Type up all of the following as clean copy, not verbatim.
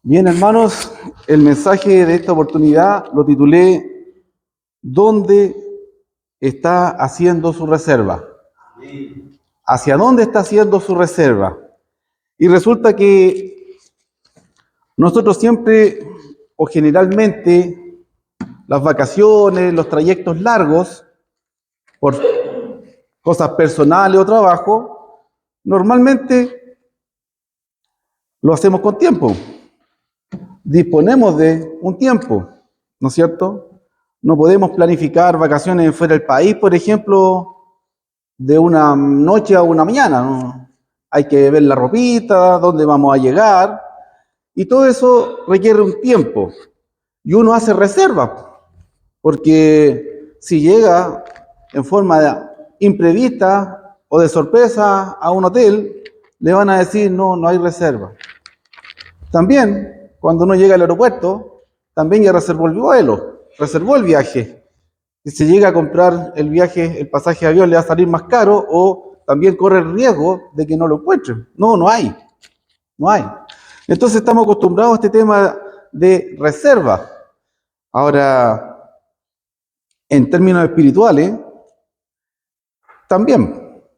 Bien, hermanos, el mensaje de esta oportunidad lo titulé ¿Dónde está haciendo su reserva? ¿Hacia dónde está haciendo su reserva? Y resulta que nosotros siempre o generalmente las vacaciones, los trayectos largos, por cosas personales o trabajo, normalmente lo hacemos con tiempo. Disponemos de un tiempo, ¿no es cierto? No podemos planificar vacaciones fuera del país, por ejemplo, de una noche a una mañana, ¿no? Hay que ver la ropita, dónde vamos a llegar, y todo eso requiere un tiempo. Y uno hace reservas, porque si llega en forma imprevista o de sorpresa a un hotel, le van a decir, no hay reserva. También, cuando uno llega al aeropuerto, también ya reservó el vuelo, reservó el viaje. Si se llega a comprar el viaje, el pasaje de avión le va a salir más caro o también corre el riesgo de que no lo encuentren. No hay. Entonces estamos acostumbrados a este tema de reserva. Ahora, en términos espirituales, también.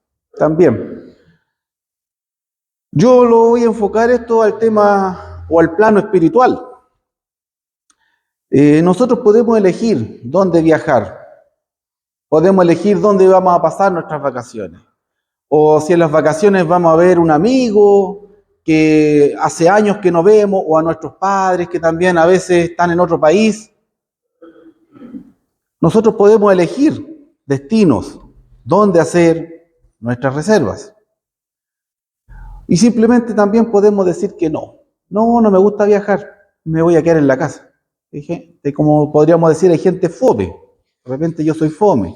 Yo lo voy a enfocar esto al tema o al plano espiritual. Nosotros podemos elegir dónde viajar, podemos elegir dónde vamos a pasar nuestras vacaciones. O si en las vacaciones vamos a ver un amigo que hace años que no vemos, o a nuestros padres que también a veces están en otro país. Nosotros podemos elegir destinos, dónde hacer nuestras reservas. Y simplemente también podemos decir que no me gusta viajar, me voy a quedar en la casa. Como podríamos decir, hay gente fome. De repente yo soy fome.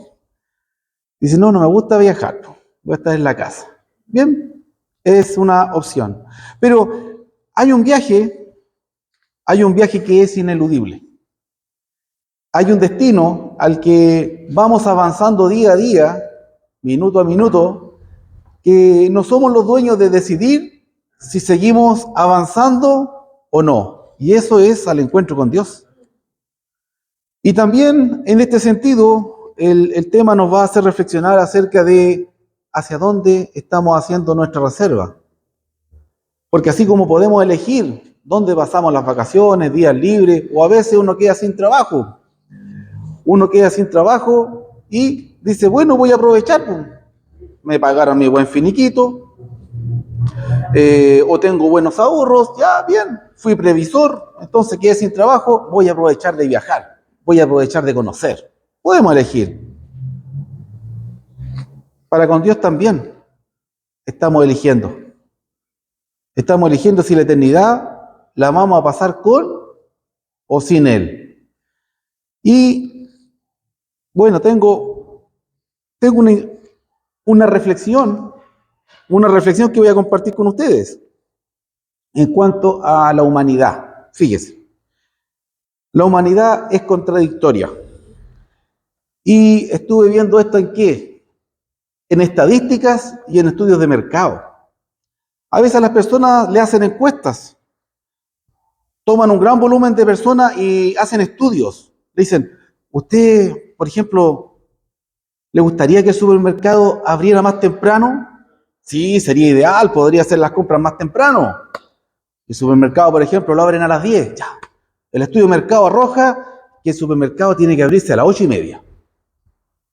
Dice, no me gusta viajar, voy a estar en la casa. Bien, es una opción. Pero hay un viaje que es ineludible. Hay un destino al que vamos avanzando día a día, minuto a minuto, que no somos los dueños de decidir si seguimos avanzando o no. Y eso es al encuentro con Dios. Y también en este sentido, el tema nos va a hacer reflexionar acerca de hacia dónde estamos haciendo nuestra reserva. Porque así como podemos elegir dónde pasamos las vacaciones, días libres, o a veces uno queda sin trabajo. Uno queda sin trabajo y dice, bueno, voy a aprovechar, pues. Me pagaron mi buen finiquito, o tengo buenos ahorros, ya bien, fui previsor, entonces quedé sin trabajo, voy a aprovechar de viajar, voy a aprovechar de conocer. Podemos elegir. Para con Dios también estamos eligiendo. Estamos eligiendo si la eternidad la vamos a pasar con o sin Él. Y bueno, tengo una reflexión que voy a compartir con ustedes en cuanto a la humanidad. Fíjese, la humanidad es contradictoria. Y estuve viendo esto ¿en qué? En estadísticas y en estudios de mercado. A veces a las personas le hacen encuestas, toman un gran volumen de personas y hacen estudios. Le dicen, usted, por ejemplo, ¿le gustaría que el supermercado abriera más temprano? Sí, sería ideal, podría hacer las compras más temprano. El supermercado, por ejemplo, lo abren a las 10. Ya. El estudio de mercado arroja que el supermercado tiene que abrirse a las 8:30.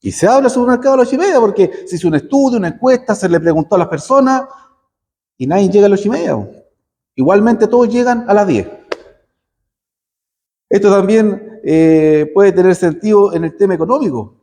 Y se abre el supermercado a las 8:30 porque se hizo un estudio, una encuesta, se le preguntó a las personas y nadie llega a las 8:30. Igualmente todos llegan a las 10. Esto también puede tener sentido en el tema económico.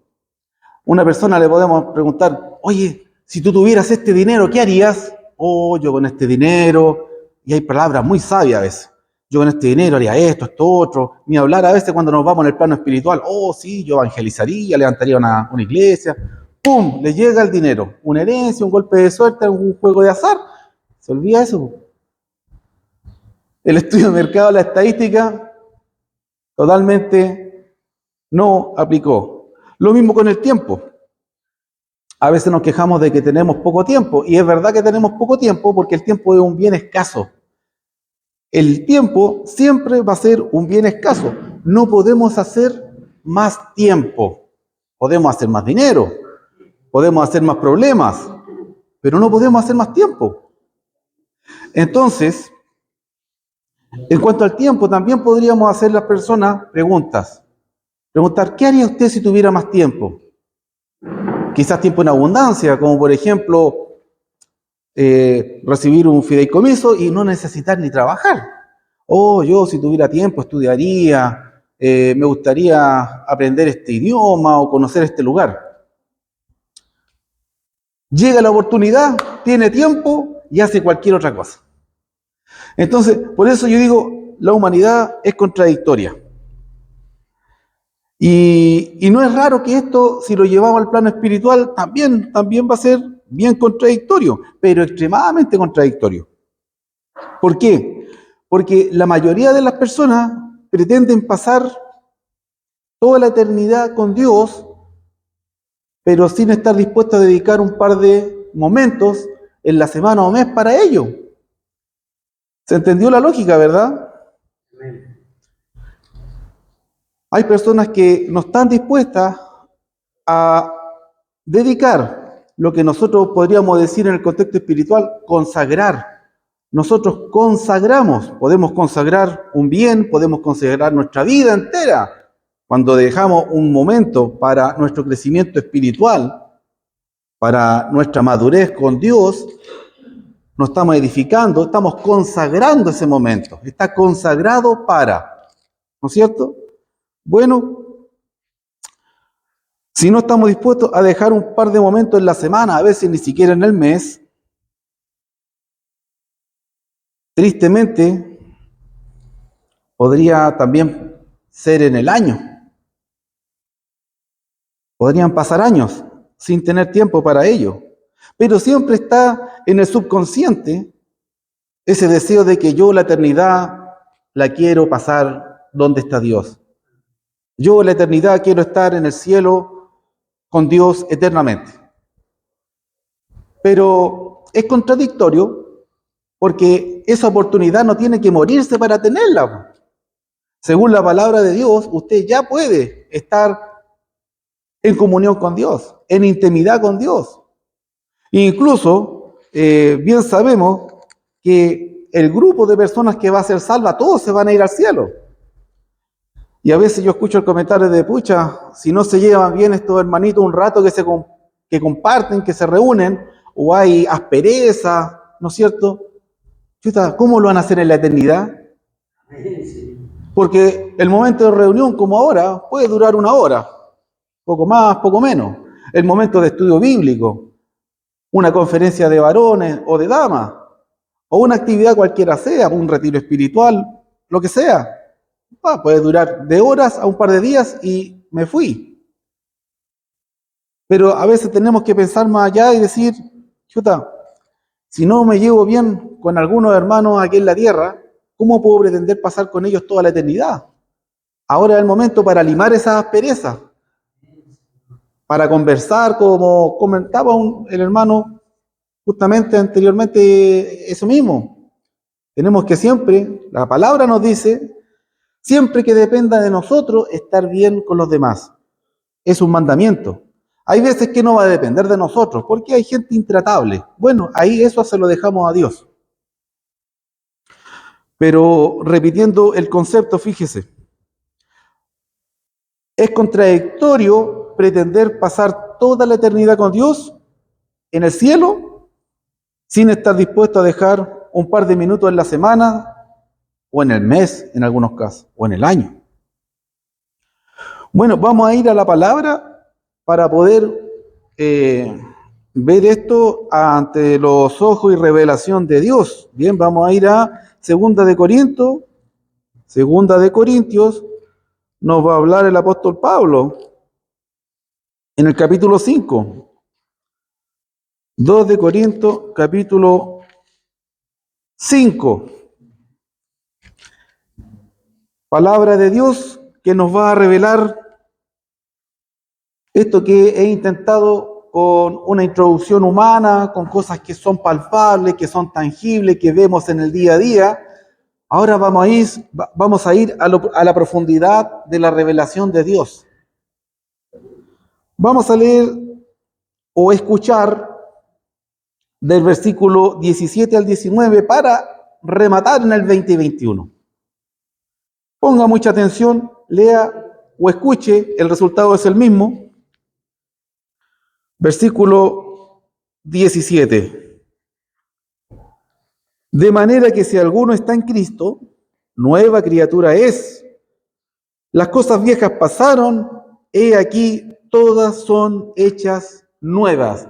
Una persona le podemos preguntar, oye, si tú tuvieras este dinero, ¿qué harías? Oh, yo con este dinero, y hay palabras muy sabias a veces. Yo con este dinero haría esto, otro. Ni hablar a veces cuando nos vamos en el plano espiritual. Oh, sí, yo evangelizaría, levantaría una iglesia. ¡Pum! Le llega el dinero. Una herencia, un golpe de suerte, un juego de azar. Se olvida eso. El estudio de mercado, la estadística, totalmente no aplicó. Lo mismo con el tiempo. A veces nos quejamos de que tenemos poco tiempo, y es verdad que tenemos poco tiempo porque el tiempo es un bien escaso. El tiempo siempre va a ser un bien escaso. No podemos hacer más tiempo. Podemos hacer más dinero, podemos hacer más problemas, pero no podemos hacer más tiempo. Entonces, en cuanto al tiempo, también podríamos hacer las personas preguntas. Preguntar, ¿qué haría usted si tuviera más tiempo? Quizás tiempo en abundancia, como por ejemplo, recibir un fideicomiso y no necesitar ni trabajar. O yo si tuviera tiempo estudiaría, me gustaría aprender este idioma o conocer este lugar. Llega la oportunidad, tiene tiempo y hace cualquier otra cosa. Entonces, por eso yo digo, la humanidad es contradictoria. Y no es raro que esto, si lo llevamos al plano espiritual, también va a ser bien contradictorio, pero extremadamente contradictorio. ¿Por qué? Porque la mayoría de las personas pretenden pasar toda la eternidad con Dios, pero sin estar dispuestos a dedicar un par de momentos en la semana o mes para ello. ¿Se entendió la lógica, verdad? Hay personas que no están dispuestas a dedicar lo que nosotros podríamos decir en el contexto espiritual, consagrar. Nosotros consagramos, podemos consagrar un bien, podemos consagrar nuestra vida entera. Cuando dejamos un momento para nuestro crecimiento espiritual, para nuestra madurez con Dios, nos estamos edificando, estamos consagrando ese momento. Está consagrado para, ¿no es cierto? Bueno, si no estamos dispuestos a dejar un par de momentos en la semana, a veces ni siquiera en el mes, tristemente podría también ser en el año. Podrían pasar años sin tener tiempo para ello. Pero siempre está en el subconsciente ese deseo de que yo la eternidad la quiero pasar donde está Dios. Yo la eternidad quiero estar en el cielo con Dios eternamente. Pero es contradictorio porque esa oportunidad no tiene que morirse para tenerla. Según la palabra de Dios, usted ya puede estar en comunión con Dios, en intimidad con Dios. Incluso, bien sabemos que el grupo de personas que va a ser salva, todos se van a ir al cielo. Y a veces yo escucho el comentario de, pucha, si no se llevan bien estos hermanitos un rato que comparten, que se reúnen, o hay aspereza, ¿no es cierto? Chuta, ¿cómo lo van a hacer en la eternidad? Porque el momento de reunión, como ahora, puede durar una hora, poco más, poco menos. El momento de estudio bíblico, una conferencia de varones o de damas, o una actividad cualquiera sea, un retiro espiritual, lo que sea. Puede durar de horas a un par de días y me fui. Pero a veces tenemos que pensar más allá y decir, chuta, si no me llevo bien con algunos hermanos aquí en la tierra, ¿cómo puedo pretender pasar con ellos toda la eternidad? Ahora es el momento para limar esas asperezas, para conversar, como comentaba el hermano justamente anteriormente, eso mismo. Tenemos que siempre, la palabra nos dice, siempre que dependa de nosotros, estar bien con los demás. Es un mandamiento. Hay veces que no va a depender de nosotros, porque hay gente intratable. Bueno, ahí eso se lo dejamos a Dios. Pero repitiendo el concepto, fíjese, es contradictorio pretender pasar toda la eternidad con Dios en el cielo sin estar dispuesto a dejar un par de minutos en la semana o en el mes, en algunos casos, o en el año. Bueno, vamos a ir a la palabra para poder ver esto ante los ojos y revelación de Dios. Bien, vamos a ir a Segunda de Corintios. Segunda de Corintios nos va a hablar el apóstol Pablo en el capítulo 5. 2 de Corintios, capítulo 5. Palabra de Dios que nos va a revelar esto que he intentado con una introducción humana, con cosas que son palpables, que son tangibles, que vemos en el día a día, Ahora vamos a ir a la profundidad de la revelación de Dios. Vamos a leer o escuchar del versículo 17 al 19 para rematar en el 20 y 21. Ponga mucha atención, lea o escuche, el resultado es el mismo. Versículo 17. De manera que si alguno está en Cristo, nueva criatura es. Las cosas viejas pasaron, he aquí, todas son hechas nuevas.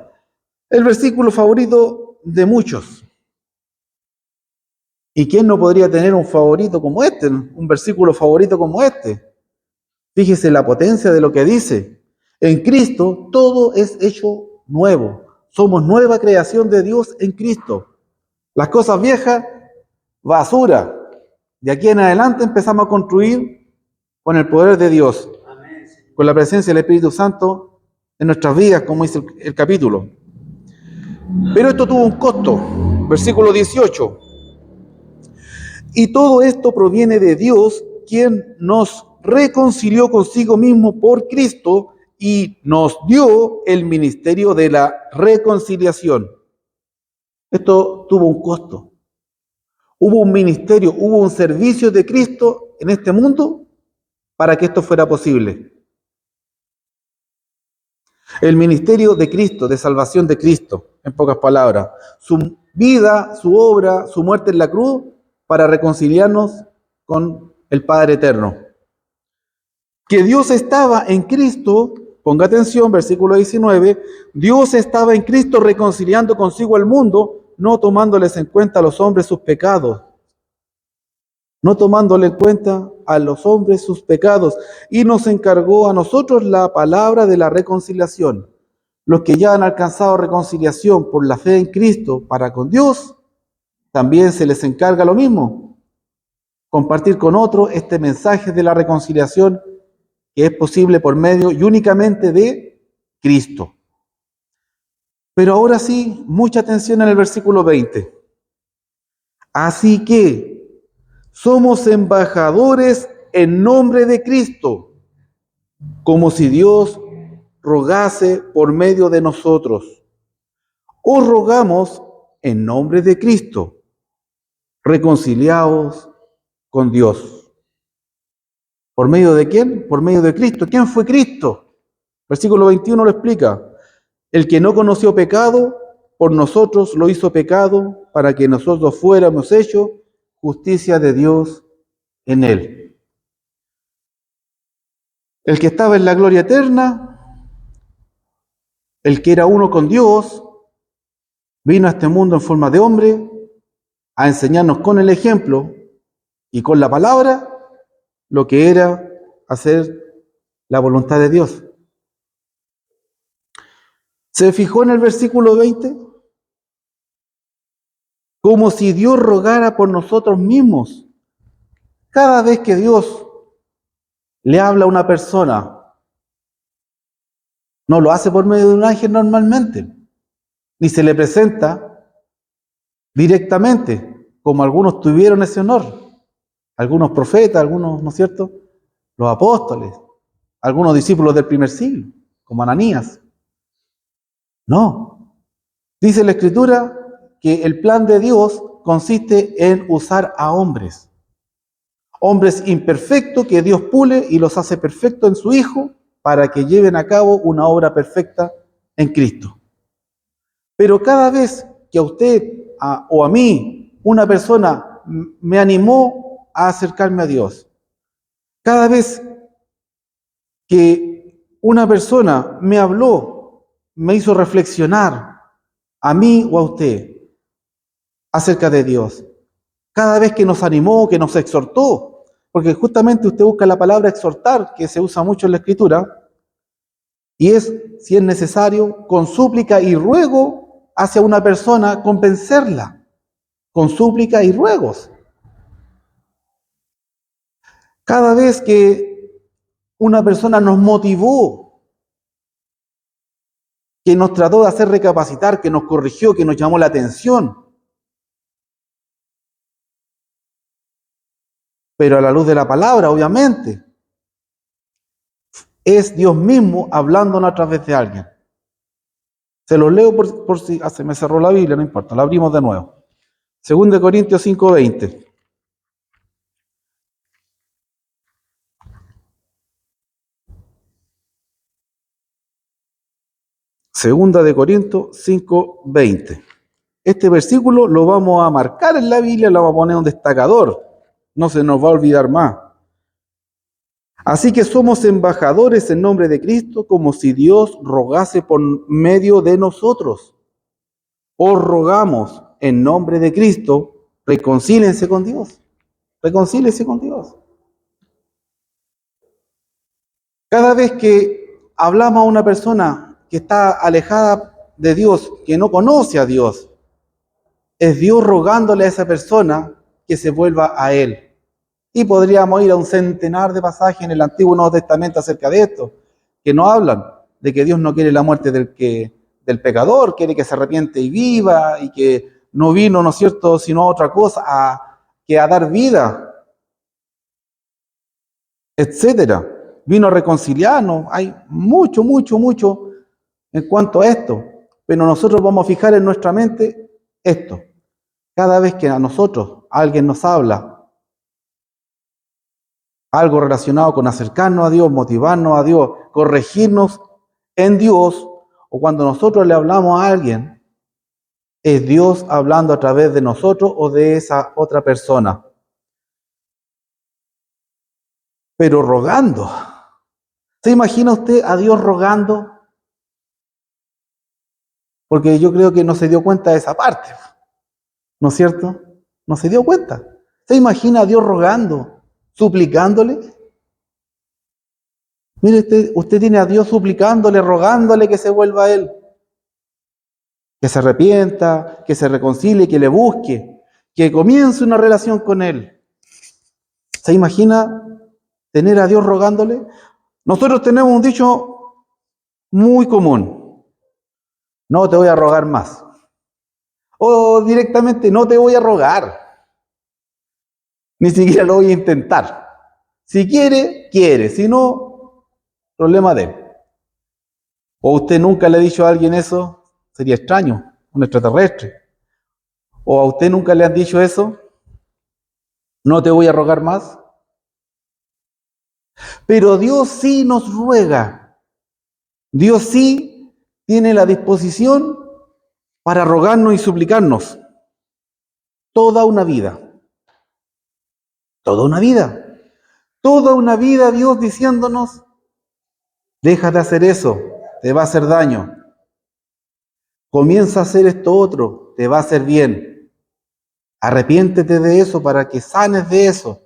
El versículo favorito de muchos. ¿Y quién no podría tener un favorito como este, un versículo favorito como este? Fíjese la potencia de lo que dice. En Cristo todo es hecho nuevo. Somos nueva creación de Dios en Cristo. Las cosas viejas, basura. De aquí en adelante empezamos a construir con el poder de Dios, con la presencia del Espíritu Santo en nuestras vidas, como dice el capítulo. Pero esto tuvo un costo. Versículo 18. Y todo esto proviene de Dios, quien nos reconcilió consigo mismo por Cristo y nos dio el ministerio de la reconciliación. Esto tuvo un costo. Hubo un ministerio, hubo un servicio de Cristo en este mundo para que esto fuera posible. El ministerio de Cristo, de salvación de Cristo, en pocas palabras. Su vida, su obra, su muerte en la cruz para reconciliarnos con el Padre Eterno. Que Dios estaba en Cristo, ponga atención, versículo 19, Dios estaba en Cristo reconciliando consigo al mundo, no tomándoles en cuenta a los hombres sus pecados. No tomándole en cuenta a los hombres sus pecados, y nos encargó a nosotros la palabra de la reconciliación. Los que ya han alcanzado reconciliación por la fe en Cristo para con Dios, también se les encarga lo mismo, compartir con otros este mensaje de la reconciliación que es posible por medio y únicamente de Cristo. Pero ahora sí, mucha atención en el versículo 20. Así que somos embajadores en nombre de Cristo, como si Dios rogase por medio de nosotros. Os rogamos en nombre de Cristo, reconciliaos con Dios. ¿Por medio de quién? Por medio de Cristo. ¿Quién fue Cristo? Versículo 21 lo explica. El que no conoció pecado, por nosotros lo hizo pecado, para que nosotros fuéramos hechos justicia de Dios en él. El que estaba en la gloria eterna, el que era uno con Dios, vino a este mundo en forma de hombre a enseñarnos con el ejemplo y con la palabra lo que era hacer la voluntad de Dios. ¿Se fijó en el versículo 20? Como si Dios rogara por nosotros mismos. Cada vez que Dios le habla a una persona, no lo hace por medio de un ángel normalmente, ni se le presenta directamente, como algunos tuvieron ese honor, algunos profetas, algunos, ¿no es cierto?, los apóstoles, algunos discípulos del primer siglo, como Ananías. No, dice la Escritura que el plan de Dios consiste en usar a hombres, hombres imperfectos que Dios pule y los hace perfectos en su Hijo para que lleven a cabo una obra perfecta en Cristo. Pero cada vez que a usted o a mí una persona me animó a acercarme a Dios, cada vez que una persona me habló, me hizo reflexionar a mí o a usted acerca de Dios, cada vez que nos animó, que nos exhortó, porque justamente usted busca la palabra exhortar, que se usa mucho en la Escritura, y es, si es necesario, con súplica y ruego hacia una persona, convencerla, con súplica y ruegos. Cada vez que una persona nos motivó, que nos trató de hacer recapacitar, que nos corrigió, que nos llamó la atención, pero a la luz de la palabra, obviamente. Es Dios mismo hablándonos a través de alguien. Se los leo por si se me cerró la Biblia, no importa, la abrimos de nuevo. 2 Corintios 5:20. Segunda de Corintios 5:20. Este versículo lo vamos a marcar en la Biblia, lo vamos a poner un destacador. No se nos va a olvidar más. Así que somos embajadores en nombre de Cristo, como si Dios rogase por medio de nosotros. Os rogamos en nombre de Cristo, reconcílense con Dios. Reconcílense con Dios. Cada vez que hablamos a una persona que está alejada de Dios, que no conoce a Dios, es Dios rogándole a esa persona que se vuelva a Él. Y podríamos ir a un centenar de pasajes en el Antiguo y Nuevo Testamento acerca de esto, que nos hablan de que Dios no quiere la muerte del pecador, quiere que se arrepiente y viva, y que no vino, ¿no es cierto?, sino a otra cosa, que a dar vida, etcétera. Vino a reconciliarnos. Hay mucho, mucho, mucho en cuanto a esto. Pero nosotros vamos a fijar en nuestra mente esto. Cada vez que a nosotros alguien nos habla algo relacionado con acercarnos a Dios, motivarnos a Dios, corregirnos en Dios, o cuando nosotros le hablamos a alguien, es Dios hablando a través de nosotros o de esa otra persona. Pero rogando. ¿Se imagina usted a Dios rogando? Porque yo creo que no se dio cuenta de esa parte, ¿no es cierto? No se dio cuenta. ¿Se imagina a Dios rogando, suplicándole? Mire, usted tiene a Dios suplicándole, rogándole que se vuelva a Él, que se arrepienta, que se reconcilie, que le busque, que comience una relación con Él. ¿Se imagina tener a Dios rogándole? Nosotros tenemos un dicho muy común: no te voy a rogar más. O directamente, no te voy a rogar. Ni siquiera lo voy a intentar. Si quiere, quiere. Si no, problema de él. ¿O usted nunca le ha dicho a alguien eso? Sería extraño, un extraterrestre. ¿O a usted nunca le han dicho eso? No te voy a rogar más. Pero Dios sí nos ruega. Dios sí tiene la disposición para rogarnos y suplicarnos. Toda una vida. Toda una vida. Toda una vida Dios diciéndonos: deja de hacer eso, te va a hacer daño. Comienza a hacer esto otro, te va a hacer bien. Arrepiéntete de eso para que sanes de eso.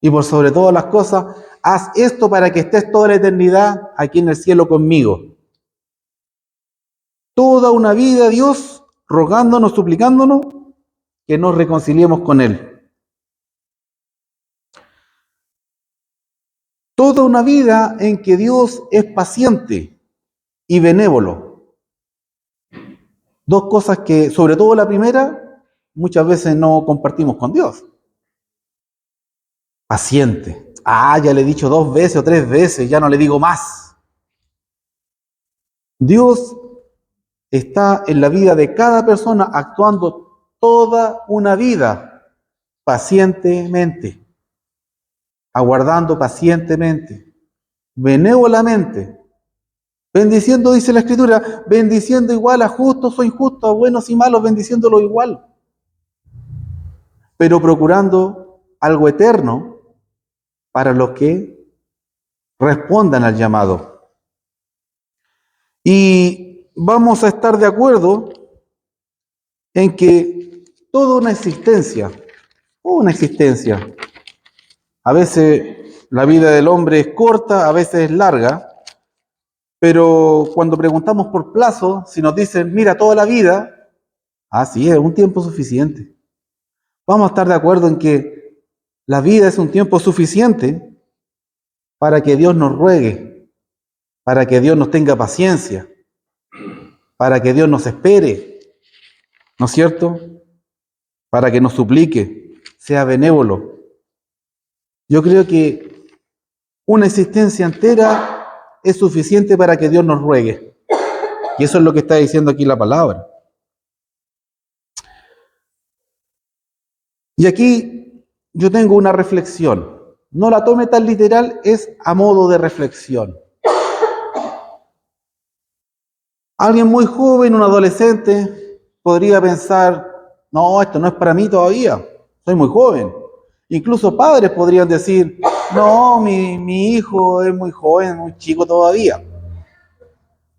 Y por sobre todas las cosas, haz esto para que estés toda la eternidad aquí en el cielo conmigo. Toda una vida Dios rogándonos, suplicándonos que nos reconciliemos con Él. Toda una vida en que Dios es paciente y benévolo. Dos cosas que, sobre todo la primera, muchas veces no compartimos con Dios. Paciente. Ya le he dicho 2 veces o 3 veces, ya no le digo más. Dios está en la vida de cada persona actuando toda una vida pacientemente, aguardando pacientemente, benévolamente, bendiciendo, dice la Escritura, bendiciendo igual a justos o injustos, a buenos y malos, bendiciéndolo igual, pero procurando algo eterno para los que respondan al llamado. Y vamos a estar de acuerdo en que toda una existencia, a veces la vida del hombre es corta, a veces es larga, pero cuando preguntamos por plazo, si nos dicen, mira, toda la vida, sí, es un tiempo suficiente. Vamos a estar de acuerdo en que la vida es un tiempo suficiente para que Dios nos ruegue, para que Dios nos tenga paciencia, para que Dios nos espere, ¿no es cierto? Para que nos suplique, sea benévolo. Yo creo que una existencia entera es suficiente para que Dios nos ruegue. Y eso es lo que está diciendo aquí la palabra. Y aquí yo tengo una reflexión. No la tome tan literal, es a modo de reflexión. Alguien muy joven, un adolescente, podría pensar, no, esto no es para mí todavía, soy muy joven. Incluso padres podrían decir, no, mi hijo es muy joven, muy chico todavía.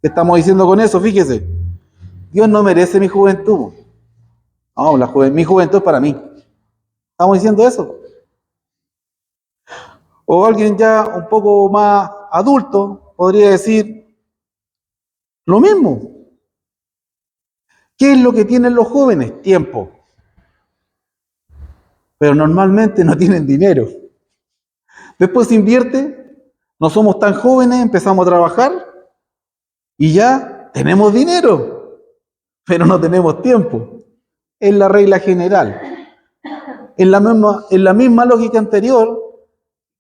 ¿Qué estamos diciendo con eso? Fíjese, Dios no merece mi juventud. No, mi juventud es para mí. ¿Estamos diciendo eso? O alguien ya un poco más adulto podría decir lo mismo. ¿Qué es lo que tienen los jóvenes? Tiempo. Pero normalmente no tienen dinero. Después se invierte, no somos tan jóvenes, empezamos a trabajar y ya tenemos dinero, pero no tenemos tiempo. Es la regla general. En la misma lógica anterior,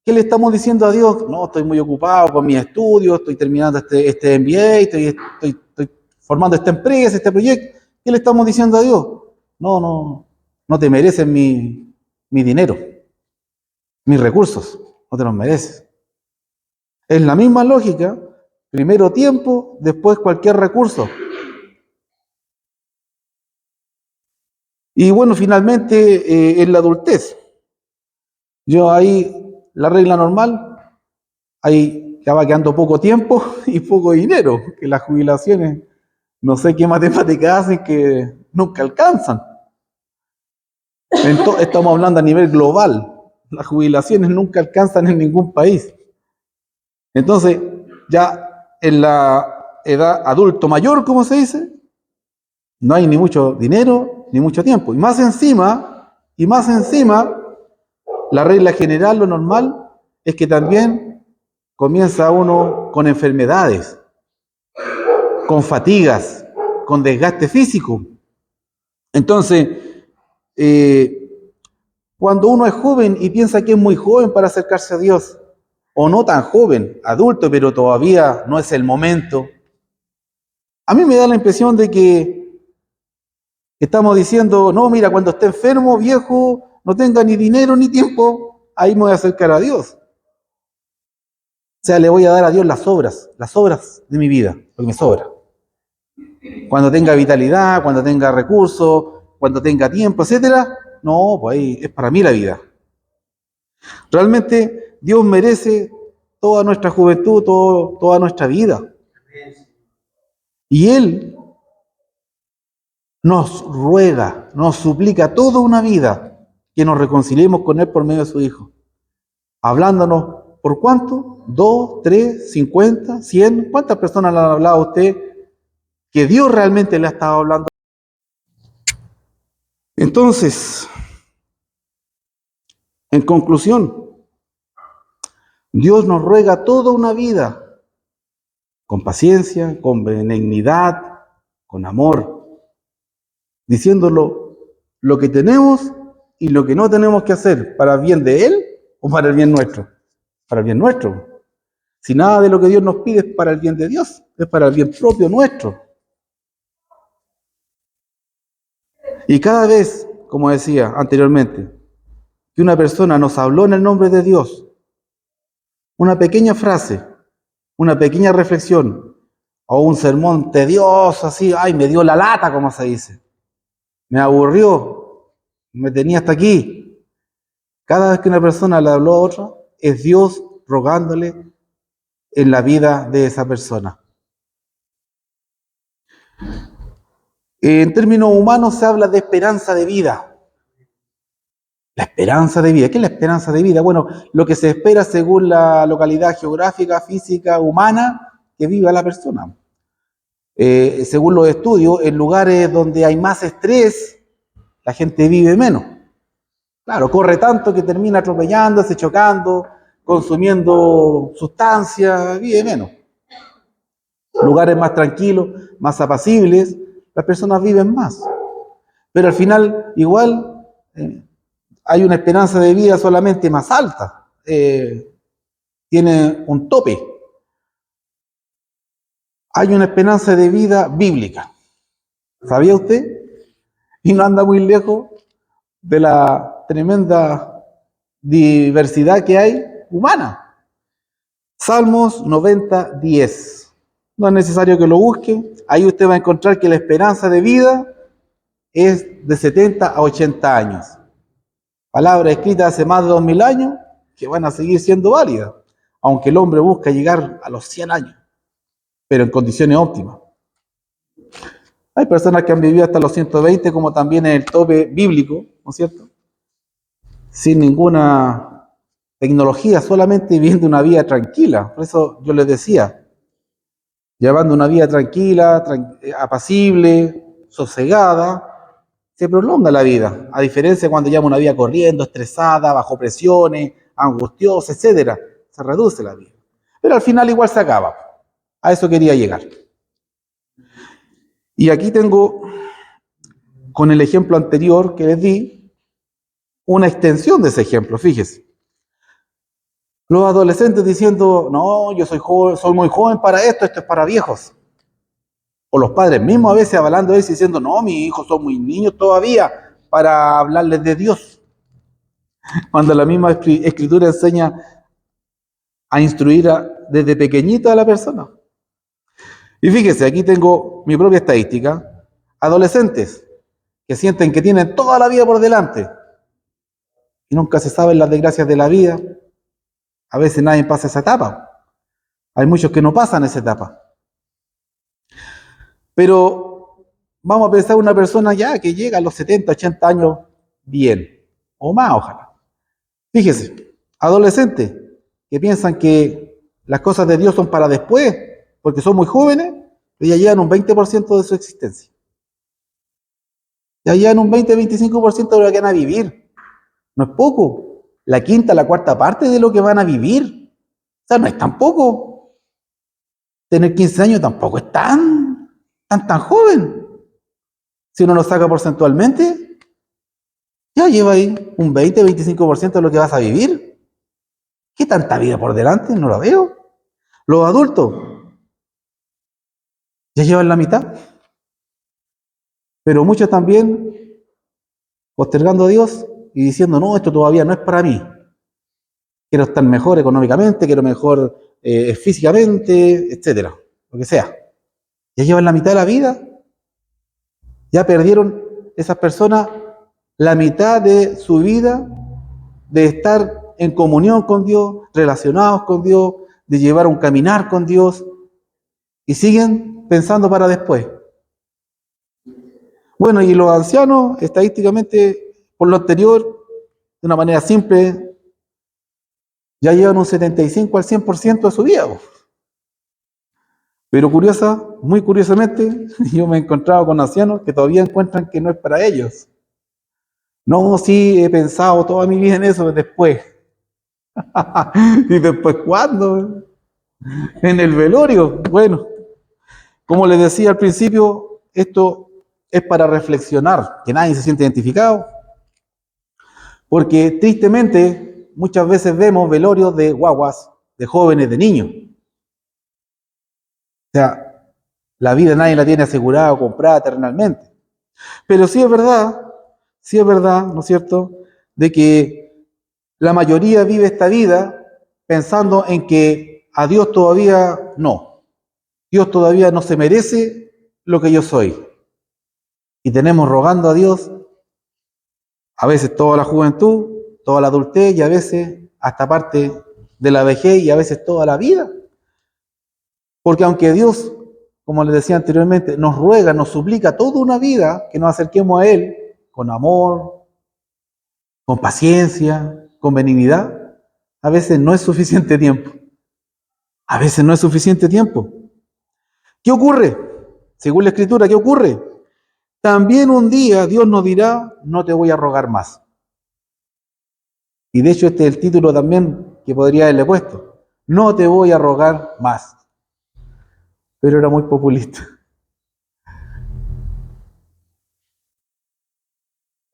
¿qué le estamos diciendo a Dios? No, estoy muy ocupado con mis estudios, estoy terminando este MBA, estoy formando esta empresa, este proyecto. ¿Qué le estamos diciendo a Dios? No te mereces mi dinero, mis recursos, no te los mereces. Es la misma lógica, primero tiempo, después cualquier recurso. Y bueno, finalmente en la adultez. Yo ahí, la regla normal, ahí ya va quedando poco tiempo y poco dinero, que las jubilaciones, no sé qué matemáticas hacen que nunca alcanzan. Estamos hablando a nivel global, las jubilaciones nunca alcanzan en ningún país. Entonces, ya en la edad adulto mayor, como se dice, no hay ni mucho dinero, ni mucho tiempo. Y más encima, la regla general, lo normal, es que también comienza uno con enfermedades, con fatigas, con desgaste físico. Entonces, cuando uno es joven y piensa que es muy joven para acercarse a Dios, o no tan joven, adulto, pero todavía no es el momento, a mí me da la impresión de que estamos diciendo, no, mira, cuando esté enfermo, viejo, no tenga ni dinero ni tiempo, ahí me voy a acercar a Dios. O sea, le voy a dar a Dios las obras de mi vida, lo que me sobra. Cuando tenga vitalidad, cuando tenga recursos, cuando tenga tiempo, etcétera, no, pues ahí es para mí la vida. Realmente Dios merece toda nuestra juventud, toda nuestra vida. Y Él nos ruega, nos suplica toda una vida que nos reconciliemos con Él por medio de su Hijo. Hablándonos, ¿por cuánto? 2, 3, 50, 100. ¿Cuántas personas le han hablado a usted que Dios realmente le ha estado hablando? Entonces, en conclusión, Dios nos ruega toda una vida con paciencia, con benignidad, con amor, diciéndolo lo que tenemos y lo que no tenemos que hacer para el bien de Él o para el bien nuestro. Para el bien nuestro. Si nada de lo que Dios nos pide es para el bien de Dios, es para el bien propio nuestro. Y cada vez, como decía anteriormente, que una persona nos habló en el nombre de Dios, una pequeña frase, una pequeña reflexión, o un sermón tedioso, así, ay, me dio la lata, como se dice, me aburrió, me tenía hasta aquí. Cada vez que una persona le habló a otra, es Dios rogándole en la vida de esa persona. En términos humanos se habla de esperanza de vida. La esperanza de vida. ¿Qué es la esperanza de vida? Bueno, lo que se espera según la localidad geográfica, física, humana que viva la persona. Según los estudios, en lugares donde hay más estrés, la gente vive menos. Claro, corre tanto que termina atropellándose, chocando, consumiendo sustancias, vive menos. Lugares más tranquilos, más apacibles, las personas viven más. Pero al final, igual, hay una esperanza de vida solamente más alta. tiene un tope. Hay una esperanza de vida bíblica. ¿Sabía usted? Y no anda muy lejos de la tremenda diversidad que hay humana. Salmos 90:10. No es necesario que lo busque. Ahí usted va a encontrar que la esperanza de vida es de 70 a 80 años. Palabras escritas hace más de 2000 años que van a seguir siendo válidas, aunque el hombre busca llegar a los 100 años, pero en condiciones óptimas. Hay personas que han vivido hasta los 120, como también en el tope bíblico, ¿no es cierto? Sin ninguna tecnología, solamente viviendo una vida tranquila. Por eso yo les decía, llevando una vida tranquila, apacible, sosegada, se prolonga la vida, a diferencia de cuando llevamos una vida corriendo, estresada, bajo presiones, angustiosa, etcétera. Se reduce la vida. Pero al final igual se acaba. A eso quería llegar. Y aquí tengo, con el ejemplo anterior que les di, una extensión de ese ejemplo, fíjese. Los adolescentes diciendo, no, yo soy joven, soy muy joven para esto es para viejos. O los padres mismos a veces avalando eso y diciendo, no, mis hijos son muy niños todavía para hablarles de Dios. Cuando la misma escritura enseña a instruir desde pequeñito a la persona. Y fíjese, aquí tengo mi propia estadística. Adolescentes que sienten que tienen toda la vida por delante y nunca se saben las desgracias de la vida. A veces nadie pasa esa etapa. Hay muchos que no pasan esa etapa. Pero vamos a pensar una persona ya que llega a los 70, 80 años bien, o más, ojalá. Fíjese, adolescentes que piensan que las cosas de Dios son para después, porque son muy jóvenes, ya llevan un 20% de su existencia. Ya llevan un 20-25% de lo que van a vivir. No es poco. La quinta, la cuarta parte de lo que van a vivir. O sea, no es tan poco. Tener 15 años tampoco es tan joven. Si uno lo saca porcentualmente, ya lleva ahí un 20-25% de lo que vas a vivir. ¿Qué tanta vida por delante? No la veo. Los adultos ya llevan la mitad. Pero muchos también postergando a Dios y diciendo, no, esto todavía no es para mí. Quiero estar mejor económicamente, quiero mejor físicamente, etcétera, lo que sea. Ya llevan la mitad de la vida. Ya perdieron esas personas la mitad de su vida de estar en comunión con Dios, relacionados con Dios, de llevar un caminar con Dios, y siguen pensando para después. Bueno, y los ancianos, estadísticamente, por lo anterior, de una manera simple, ya llevan un 75 al 100% de su vida. Pero muy curiosamente, yo me he encontrado con ancianos que todavía encuentran que no es para ellos. No, sí, he pensado toda mi vida en eso después. ¿Y después cuándo? En el velorio. Bueno, como les decía al principio, esto es para reflexionar, que nadie se siente identificado, porque tristemente muchas veces vemos velorios de guaguas, de jóvenes, de niños. O sea, la vida nadie la tiene asegurada o comprada terrenalmente. Pero sí es verdad, ¿no es cierto?, de que la mayoría vive esta vida pensando en que a Dios todavía no. Dios todavía no se merece lo que yo soy. Y tenemos rogando a Dios a veces toda la juventud, toda la adultez y a veces hasta parte de la vejez y a veces toda la vida. Porque aunque Dios, como les decía anteriormente, nos ruega, nos suplica toda una vida que nos acerquemos a Él con amor, con paciencia, con benignidad, a veces no es suficiente tiempo. A veces no es suficiente tiempo. ¿Qué ocurre? Según la Escritura, ¿qué ocurre? También un día Dios nos dirá, no te voy a rogar más. Y de hecho este es el título también que podría haberle puesto. No te voy a rogar más. Pero era muy populista.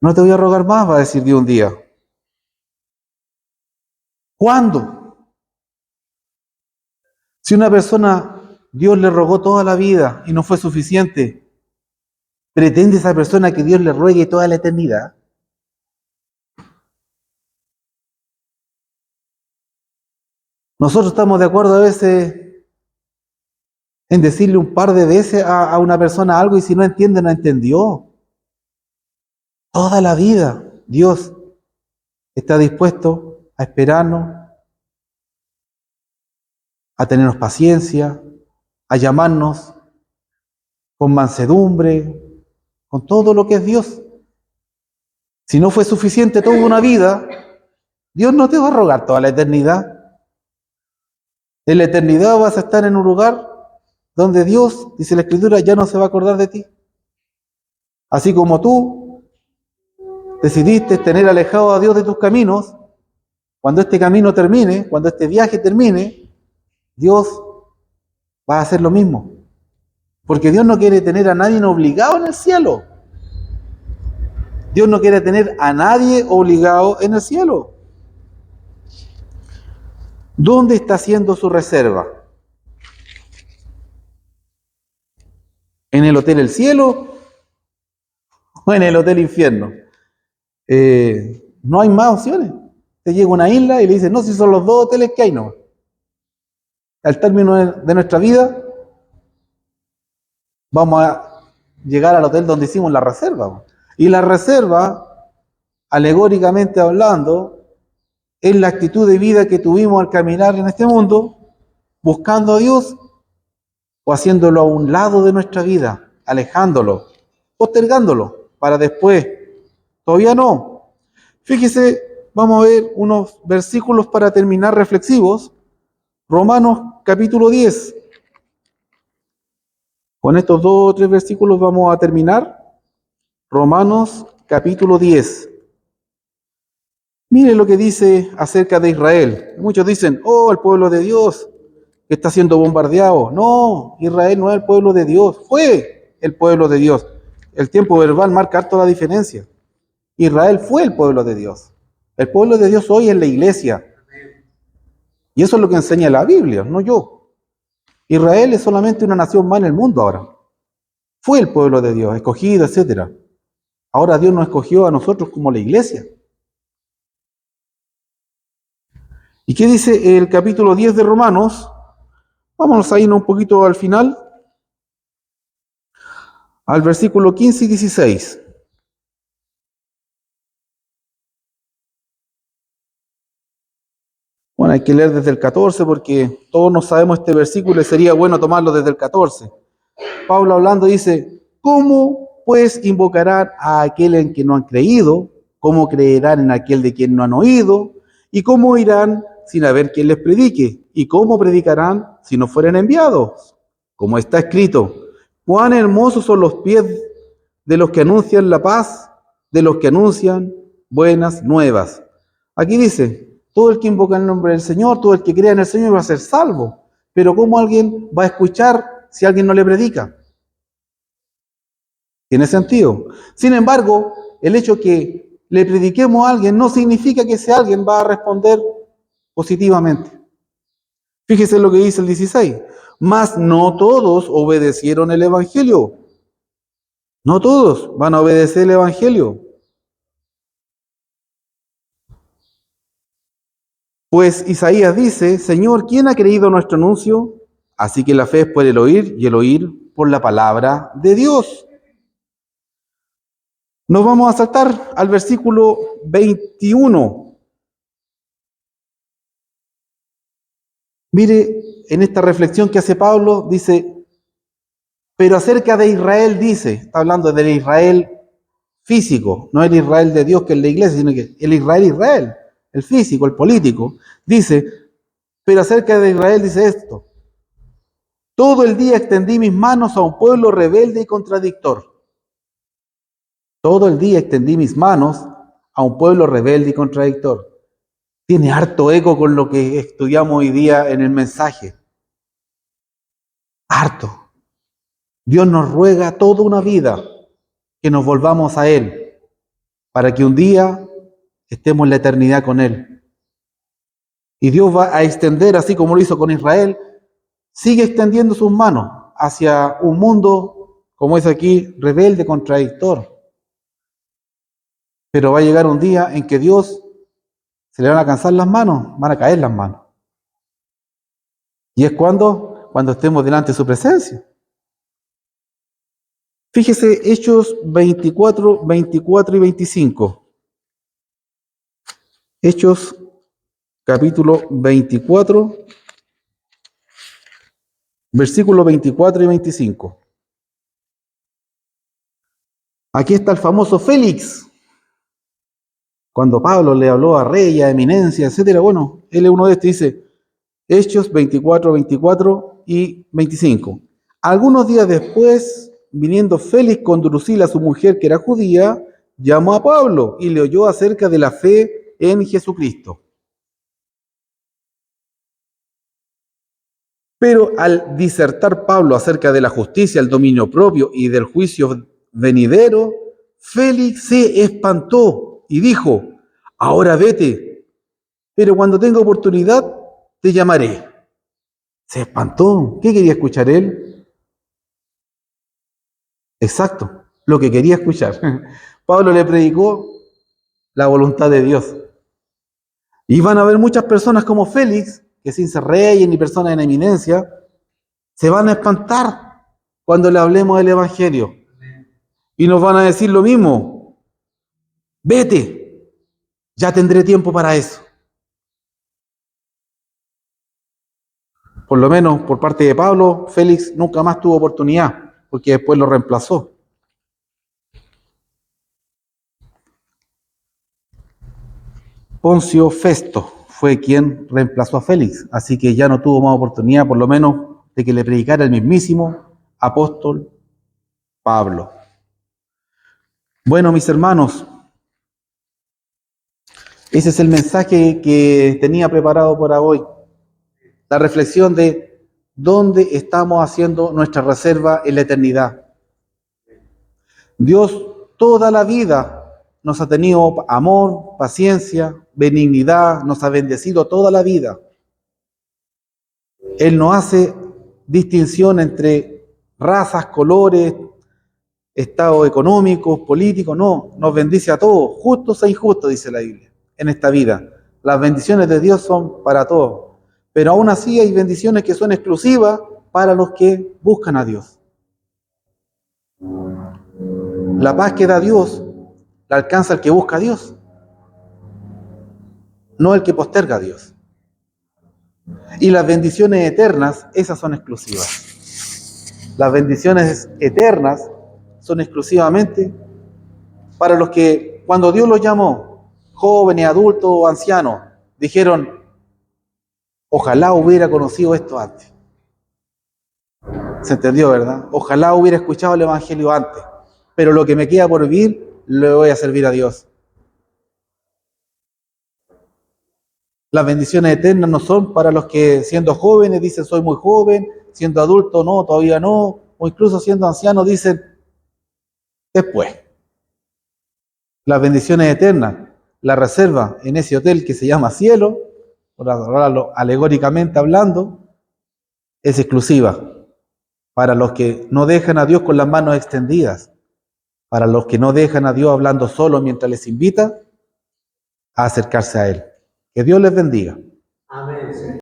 No te voy a rogar más, va a decir Dios un día. ¿Cuándo? Si una persona, Dios le rogó toda la vida y no fue suficiente, ¿pretende esa persona que Dios le ruegue toda la eternidad? Nosotros estamos de acuerdo a veces en decirle un par de veces a una persona algo y si no entiende, no entendió. Toda la vida Dios está dispuesto a esperarnos, a tenernos paciencia, a llamarnos con mansedumbre, con todo lo que es Dios. Si no fue suficiente toda una vida, Dios no te va a rogar toda la eternidad. En la eternidad vas a estar en un lugar donde Dios, dice la Escritura, ya no se va a acordar de ti. Así como tú decidiste tener alejado a Dios de tus caminos, cuando este camino termine, cuando este viaje termine, Dios va a hacer lo mismo. Porque Dios no quiere tener a nadie obligado en el cielo. Dios no quiere tener a nadie obligado en el cielo. ¿Dónde está haciendo su reserva? ¿En el hotel El Cielo o en el hotel Infierno? No hay más opciones. Te llega a una isla y le dices, no, si son los dos hoteles que hay, no. Al término de nuestra vida, vamos a llegar al hotel donde hicimos la reserva. Y la reserva, alegóricamente hablando, es la actitud de vida que tuvimos al caminar en este mundo, buscando a Dios o haciéndolo a un lado de nuestra vida, alejándolo, postergándolo, para después. Todavía no. Fíjese, vamos a ver unos versículos para terminar reflexivos. Romanos capítulo 10. Con estos 2 o 3 versículos vamos a terminar. Romanos capítulo 10. Mire lo que dice acerca de Israel. Muchos dicen, oh, el pueblo de Dios que está siendo bombardeado. No, Israel no es el pueblo de Dios, fue el pueblo de Dios. El tiempo verbal marca harto la diferencia. Israel fue el pueblo de Dios. El pueblo de Dios hoy es la iglesia. Y eso es lo que enseña la Biblia, no yo. Israel es solamente una nación más en el mundo ahora. Fue el pueblo de Dios, escogido, etc. Ahora Dios nos escogió a nosotros como la iglesia. ¿Y qué dice el capítulo 10 de Romanos? Vámonos a irnos un poquito al final, al versículo 15 y 16. Bueno, hay que leer desde el 14 porque todos no sabemos este versículo y sería bueno tomarlo desde el 14. Pablo hablando dice, ¿cómo pues invocarán a aquel en que no han creído? ¿Cómo creerán en aquel de quien no han oído? ¿Y cómo irán sin haber quien les predique? ¿Y cómo predicarán si no fueren enviados? Como está escrito, cuán hermosos son los pies de los que anuncian la paz, de los que anuncian buenas nuevas. Aquí dice, todo el que invoca el nombre del Señor, todo el que crea en el Señor va a ser salvo. Pero ¿cómo alguien va a escuchar si alguien no le predica? Tiene sentido. Sin embargo, el hecho que le prediquemos a alguien no significa que ese alguien va a responder positivamente. Fíjese lo que dice el 16. Mas no todos obedecieron el Evangelio. No todos van a obedecer el Evangelio. Pues Isaías dice, Señor, ¿quién ha creído nuestro anuncio? Así que la fe es por el oír y el oír por la palabra de Dios. Nos vamos a saltar al versículo 21. Mire, en esta reflexión que hace Pablo, dice, pero acerca de Israel dice, está hablando del Israel físico, no el Israel de Dios que es la iglesia, sino que el Israel, el físico, el político, dice, pero acerca de Israel dice esto, todo el día extendí mis manos a un pueblo rebelde y contradictor. Todo el día extendí mis manos a un pueblo rebelde y contradictor. Tiene harto eco con lo que estudiamos hoy día en el mensaje. Harto. Dios nos ruega toda una vida que nos volvamos a Él para que un día estemos en la eternidad con Él. Y Dios va a extender, así como lo hizo con Israel, sigue extendiendo sus manos hacia un mundo, como es aquí, rebelde, contradictor. Pero va a llegar un día en que Dios se le van a cansar las manos, van a caer las manos. Y es cuando estemos delante de su presencia. Fíjese, Hechos 24, 24 y 25. Hechos capítulo 24, versículos 24 y 25. Aquí está el famoso Félix. Cuando Pablo le habló a rey, a eminencia, etcétera, bueno, él es uno de estos, dice, Hechos 24, 24 y 25. Algunos días después, viniendo Félix con Drusila, su mujer, que era judía, llamó a Pablo y le oyó acerca de la fe en Jesucristo. Pero al disertar Pablo acerca de la justicia, el dominio propio y del juicio venidero, Félix se espantó y dijo, ahora vete, pero cuando tenga oportunidad te llamaré. Se espantó. ¿Qué quería escuchar él? Exacto, lo que quería escuchar. Pablo le predicó la voluntad de Dios. Y van a haber muchas personas como Félix, que sin ser reyes ni personas en eminencia, se van a espantar cuando le hablemos del Evangelio. Y nos van a decir lo mismo. Vete, ya tendré tiempo para eso. Por lo menos por parte de Pablo, Félix nunca más tuvo oportunidad, porque después lo reemplazó. Poncio Festo fue quien reemplazó a Félix, así que ya no tuvo más oportunidad, por lo menos, de que le predicara el mismísimo apóstol Pablo. Bueno, mis hermanos, ese es el mensaje que tenía preparado para hoy. La reflexión de dónde estamos haciendo nuestra reserva en la eternidad. Dios toda la vida nos ha tenido amor, paciencia, benignidad, nos ha bendecido toda la vida. Él no hace distinción entre razas, colores, estados económicos, políticos, no, nos bendice a todos, justos e injustos, dice la Biblia, en esta vida. Las bendiciones de Dios son para todos, pero aún así hay bendiciones que son exclusivas para los que buscan a Dios. La paz que da Dios la alcanza el que busca a Dios, no el que posterga a Dios. Y las bendiciones eternas, esas son exclusivas. Las bendiciones eternas son exclusivamente para los que, cuando Dios los llamó, jóvenes, adultos o ancianos, dijeron, ojalá hubiera conocido esto antes. ¿Se entendió, verdad? Ojalá hubiera escuchado el Evangelio antes, pero lo que me queda por vivir, le voy a servir a Dios. Las bendiciones eternas no son para los que siendo jóvenes dicen soy muy joven, siendo adulto no, todavía no, o incluso siendo ancianos dicen después. Las bendiciones eternas, la reserva en ese hotel que se llama cielo, por hablarlo alegóricamente hablando, es exclusiva para los que no dejan a Dios con las manos extendidas, para los que no dejan a Dios hablando solo mientras les invita a acercarse a Él. Que Dios les bendiga. Amén.